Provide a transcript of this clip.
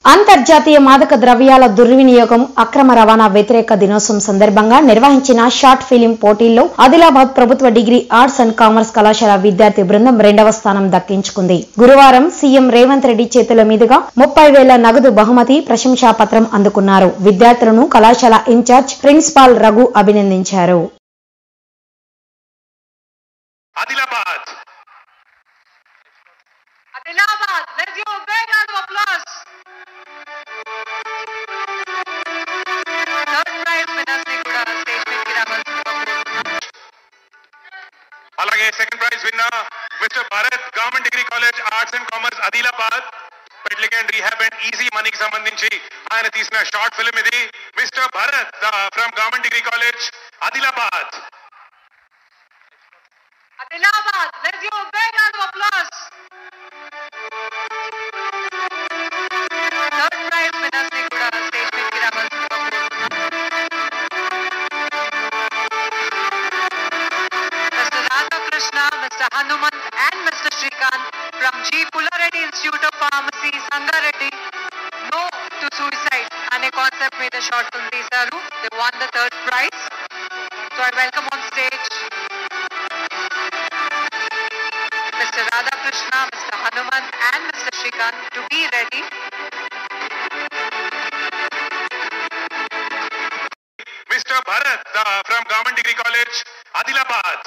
అంతర్జాతీయ మాదక ద్రవ్యాల దుర్వినియోగం అక్రమ రవాణా వ్యతిరేక దినోత్సవం సందర్భంగా నిర్వహించిన షార్ట్ ఫిలిం పోటీల్లో ఆదిలాబాద్ ప్రభుత్వ డిగ్రీ ఆర్ట్స్ అండ్ కామర్స్ కళాశాల విద్యార్థి బృందం 2వ స్థానం దక్కించుకుంది. గురువారం సీఎం రేవంత్ రెడ్డి చేతుల మీదుగా 30,000 నగదు బహుమతి ప్రశంసా పత్రం అందుకున్నారు. విద్యార్థులను కళాశాల ఇన్ఛార్జ్ ప్రిన్సిపాల్ రఘు అభినందించారు. అలాగే second prize winner mister Bharat government degree college arts and commerce Adilabad medical and rehab and easy మనీకి సంబంధించి ఆయన తీసిన షార్ట్ ఫిల్మ్ ఇది. Mister Bharat from government degree college Adilabad. Let's give a big round of applause. Third prize winners ni kuda stage meet ki ravalsinదిగా Mr. Radha Krishna, Mr. Hanuman and Mr. Shrikant from G. Pullareddy Institute of Pharmacy, Sangareddy. No to suicide ane concept మీద short film తీశారు. They won the third prize. So I welcome on stage Mr. Radha Krishna, Mr. Hanuman and Mr. Shrikant to be ready. Mr. Bharat from Government Degree College, Adilabad.